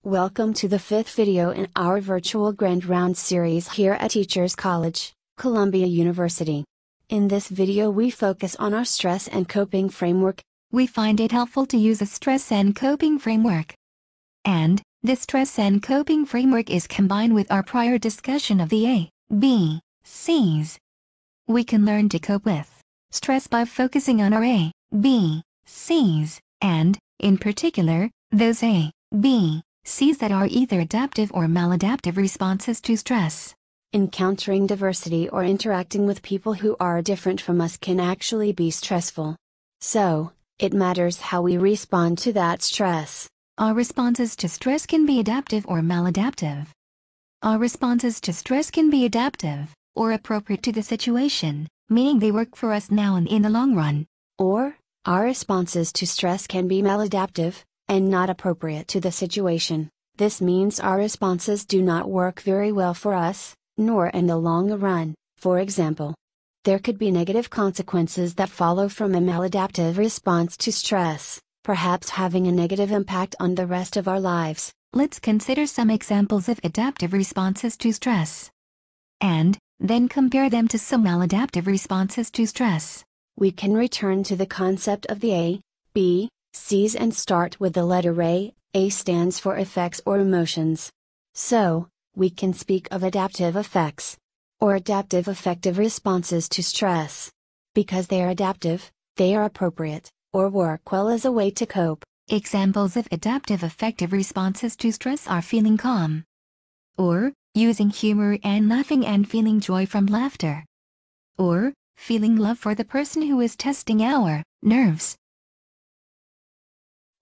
Welcome to the fifth video in our virtual Grand Round series here at Teachers College, Columbia University. In this video we focus on our stress and coping framework. We find it helpful to use a stress and coping framework. And, this stress and coping framework is combined with our prior discussion of the A, B, C's. We can learn to cope with stress by focusing on our A, B, C's, and, in particular, those A, B, C's that are either adaptive or maladaptive responses to stress. Encountering diversity or interacting with people who are different from us can actually be stressful. So, it matters how we respond to that stress. Our responses to stress can be adaptive or maladaptive. Our responses to stress can be adaptive, or appropriate to the situation, meaning they work for us now and in the long run. Or, our responses to stress can be maladaptive, and not appropriate to the situation. This means our responses do not work very well for us, nor in the long run. For example, there could be negative consequences that follow from a maladaptive response to stress, perhaps having a negative impact on the rest of our lives. Let's consider some examples of adaptive responses to stress, and then compare them to some maladaptive responses to stress. We can return to the concept of the A, B, C's and start with the letter A. A stands for effects or emotions. So, we can speak of adaptive effects, or adaptive affective responses to stress. Because they are adaptive, they are appropriate, or work well as a way to cope. Examples of adaptive affective responses to stress are feeling calm, or using humor and laughing and feeling joy from laughter, or feeling love for the person who is testing our nerves,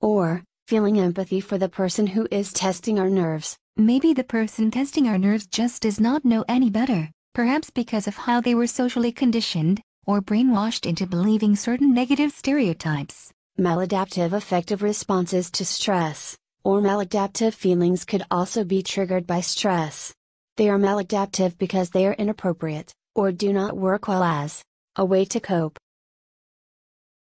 or feeling empathy for the person who is testing our nerves. Maybe the person testing our nerves just does not know any better, perhaps because of how they were socially conditioned, or brainwashed into believing certain negative stereotypes. Maladaptive affective responses to stress, or maladaptive feelings could also be triggered by stress. They are maladaptive because they are inappropriate, or do not work well as a way to cope,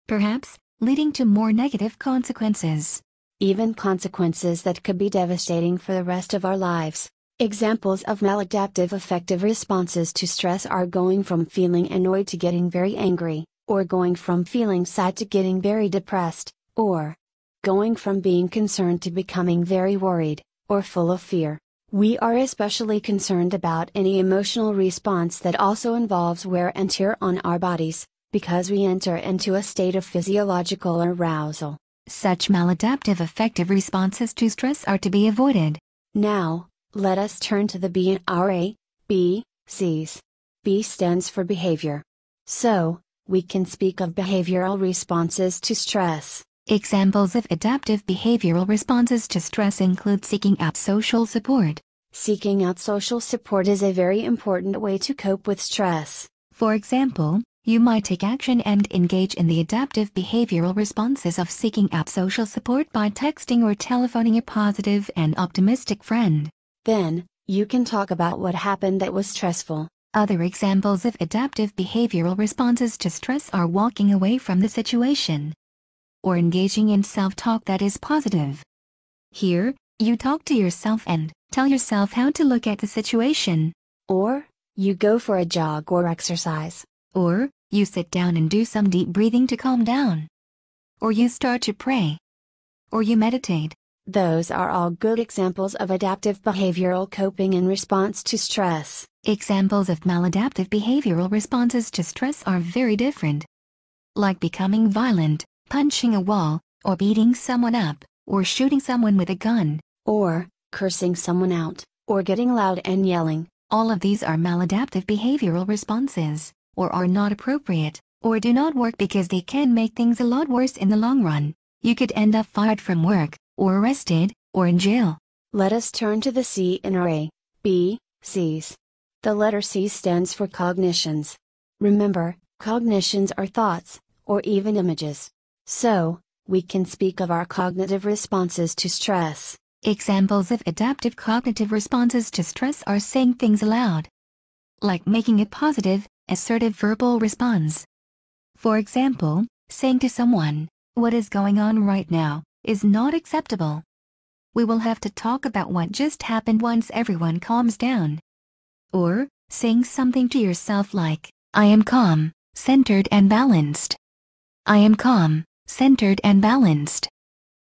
perhaps leading to more negative consequences. Even consequences that could be devastating for the rest of our lives. Examples of maladaptive affective responses to stress are going from feeling annoyed to getting very angry, or going from feeling sad to getting very depressed, or going from being concerned to becoming very worried, or full of fear. We are especially concerned about any emotional response that also involves wear and tear on our bodies, because we enter into a state of physiological arousal. Such maladaptive affective responses to stress are to be avoided. Now, let us turn to the B in our A, B, C's. B stands for behavior. So, we can speak of behavioral responses to stress. Examples of adaptive behavioral responses to stress include seeking out social support. Seeking out social support is a very important way to cope with stress. For example, you might take action and engage in the adaptive behavioral responses of seeking out social support by texting or telephoning a positive and optimistic friend. Then, you can talk about what happened that was stressful. Other examples of adaptive behavioral responses to stress are walking away from the situation, or engaging in self-talk that is positive. Here, you talk to yourself and tell yourself how to look at the situation. Or, you go for a jog or exercise. Or, you sit down and do some deep breathing to calm down. Or you start to pray. Or you meditate. Those are all good examples of adaptive behavioral coping in response to stress. Examples of maladaptive behavioral responses to stress are very different. Like becoming violent, punching a wall, or beating someone up, or shooting someone with a gun. Or, cursing someone out, or getting loud and yelling. All of these are maladaptive behavioral responses, or are not appropriate, or do not work because they can make things a lot worse in the long run. You could end up fired from work, or arrested, or in jail. Let us turn to the C in our A, B, C's. The letter C stands for cognitions. Remember, cognitions are thoughts, or even images. So, we can speak of our cognitive responses to stress. Examples of adaptive cognitive responses to stress are saying things aloud, like making a positive, assertive verbal response. For example, saying to someone, "What is going on right now is not acceptable." we will have to talk about what just happened once everyone calms down. Or, saying something to yourself like, I am calm, centered and balanced. I am calm, centered and balanced.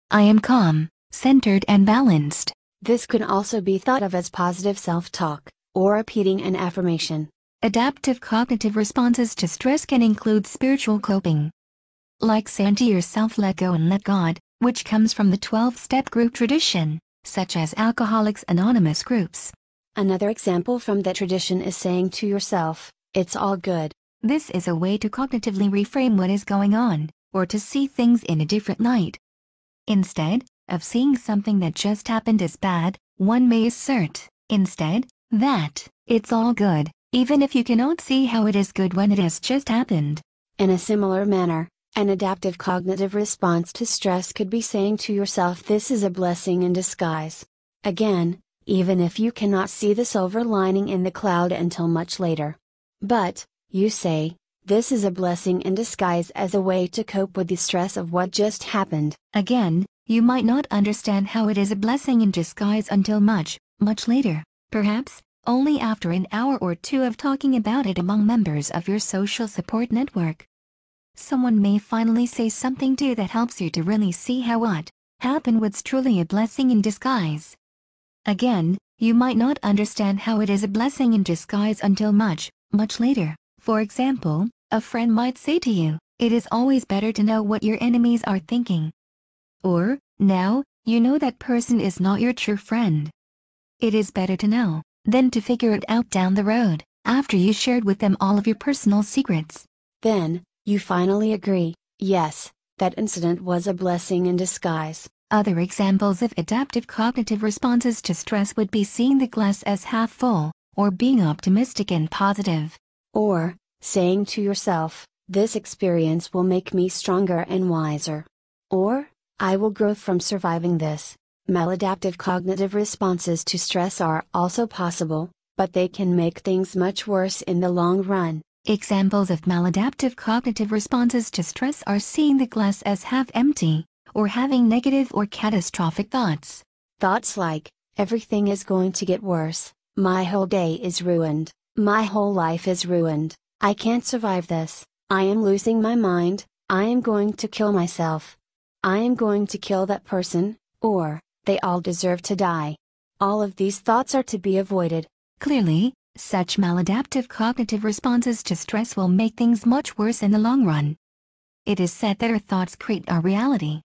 I am calm, centered and balanced. This could also be thought of as positive self-talk, or repeating an affirmation. Adaptive cognitive responses to stress can include spiritual coping, like saying to yourself, let go and let God, which comes from the 12-step group tradition, such as Alcoholics Anonymous groups. Another example from that tradition is saying to yourself, it's all good. This is a way to cognitively reframe what is going on, or to see things in a different light. Instead of seeing something that just happened as bad, one may assert, instead, that it's all good, even if you cannot see how it is good when it has just happened. In a similar manner, an adaptive cognitive response to stress could be saying to yourself, this is a blessing in disguise. Again, even if you cannot see the silver lining in the cloud until much later. But, you say, this is a blessing in disguise as a way to cope with the stress of what just happened. Again, you might not understand how it is a blessing in disguise until much, much later, perhaps only after an hour or two of talking about it among members of your social support network. Someone may finally say something to you that helps you to really see how what happened was truly a blessing in disguise. Again, you might not understand how it is a blessing in disguise until much, much later. For example, a friend might say to you, it is always better to know what your enemies are thinking. Or, now, you know that person is not your true friend. It is better to know than to figure it out down the road, after you shared with them all of your personal secrets. Then, you finally agree, yes, that incident was a blessing in disguise. Other examples of adaptive cognitive responses to stress would be seeing the glass as half full, or being optimistic and positive. Or, saying to yourself, this experience will make me stronger and wiser. Or, I will grow from surviving this. Maladaptive cognitive responses to stress are also possible, but they can make things much worse in the long run. Examples of maladaptive cognitive responses to stress are seeing the glass as half empty, or having negative or catastrophic thoughts. Thoughts like, everything is going to get worse, my whole day is ruined, my whole life is ruined, I can't survive this, I am losing my mind, I am going to kill myself, I am going to kill that person, or, they all deserve to die. All of these thoughts are to be avoided. Clearly, such maladaptive cognitive responses to stress will make things much worse in the long run. It is said that our thoughts create our reality.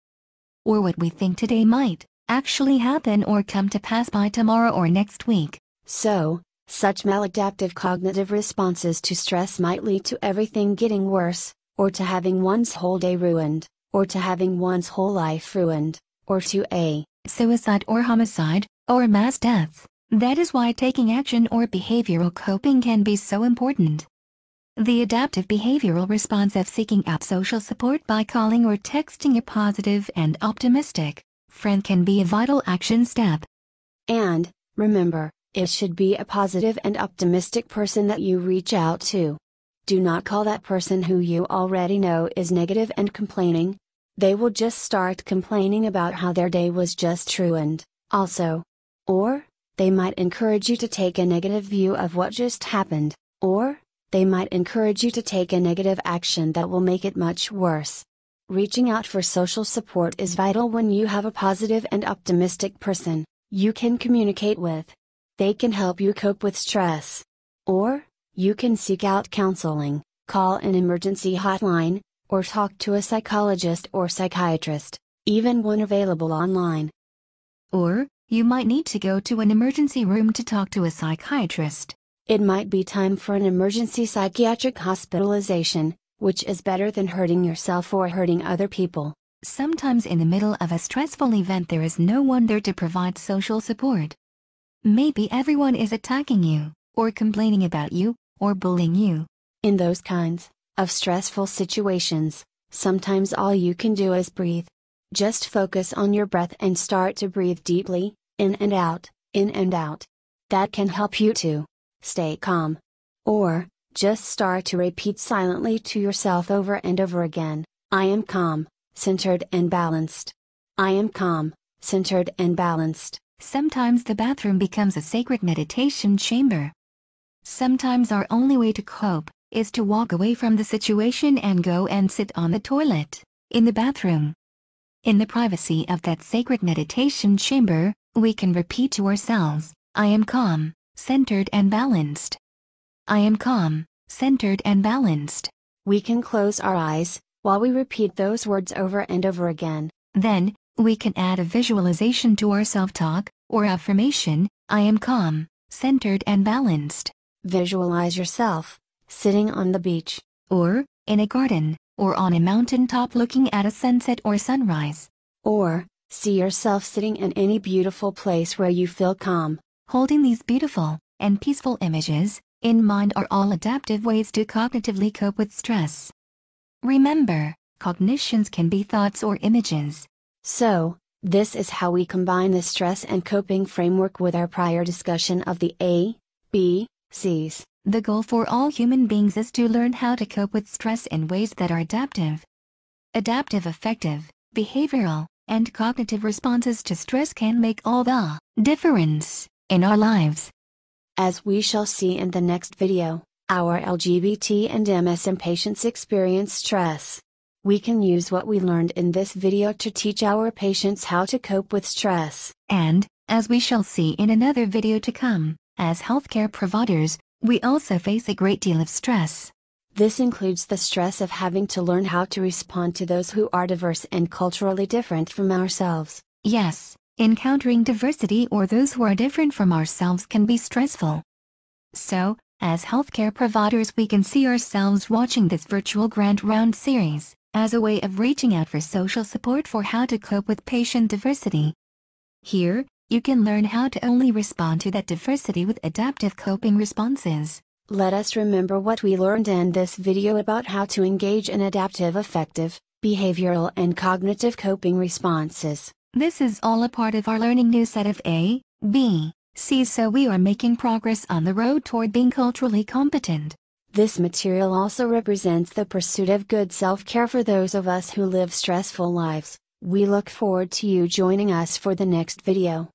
Or what we think today might actually happen or come to pass by tomorrow or next week. So, such maladaptive cognitive responses to stress might lead to everything getting worse, or to having one's whole day ruined, or to having one's whole life ruined, or to a suicide or homicide, or mass death. That is why taking action or behavioral coping can be so important. The adaptive behavioral response of seeking out social support by calling or texting a positive and optimistic friend can be a vital action step. And, remember, it should be a positive and optimistic person that you reach out to. Do not call that person who you already know is negative and complaining. They will just start complaining about how their day was just ruined, also. Or, they might encourage you to take a negative view of what just happened, or, they might encourage you to take a negative action that will make it much worse. Reaching out for social support is vital when you have a positive and optimistic person you can communicate with. They can help you cope with stress. Or, you can seek out counseling, call an emergency hotline, or talk to a psychologist or psychiatrist, even one available online. Or, you might need to go to an emergency room to talk to a psychiatrist. It might be time for an emergency psychiatric hospitalization, which is better than hurting yourself or hurting other people. Sometimes in the middle of a stressful event there is no one there to provide social support. Maybe everyone is attacking you, or complaining about you, or bullying you. In those kinds of stressful situations, sometimes all you can do is breathe. Just focus on your breath and start to breathe deeply, in and out, in and out. That can help you to stay calm. Or, just start to repeat silently to yourself over and over again, I am calm, centered and balanced. I am calm, centered and balanced. Sometimes the bathroom becomes a sacred meditation chamber. Sometimes our only way to cope is to walk away from the situation and go and sit on the toilet, in the bathroom. In the privacy of that sacred meditation chamber, we can repeat to ourselves, I am calm, centered and balanced. I am calm, centered and balanced. We can close our eyes while we repeat those words over and over again. Then, we can add a visualization to our self-talk, or affirmation, I am calm, centered and balanced. Visualize yourself sitting on the beach, or in a garden, or on a mountaintop looking at a sunset or sunrise. Or see yourself sitting in any beautiful place where you feel calm. Holding these beautiful and peaceful images in mind are all adaptive ways to cognitively cope with stress. Remember, cognitions can be thoughts or images. So, this is how we combine the stress and coping framework with our prior discussion of the A, B, C's. The goal for all human beings is to learn how to cope with stress in ways that are adaptive, affective, behavioral, and cognitive responses to stress can make all the difference in our lives. As we shall see in the next video, our LGBT and MSM patients experience stress. We can use what we learned in this video to teach our patients how to cope with stress. And, as we shall see in another video to come, as healthcare providers, we also face a great deal of stress. This includes the stress of having to learn how to respond to those who are diverse and culturally different from ourselves. Yes, encountering diversity or those who are different from ourselves can be stressful. So, as healthcare providers, we can see ourselves watching this virtual Grand Round series as a way of reaching out for social support for how to cope with patient diversity. Here, you can learn how to only respond to that diversity with adaptive coping responses. Let us remember what we learned in this video about how to engage in adaptive, effective, behavioral and cognitive coping responses. This is all a part of our learning new set of A, B, C, so we are making progress on the road toward being culturally competent. This material also represents the pursuit of good self-care for those of us who live stressful lives. We look forward to you joining us for the next video.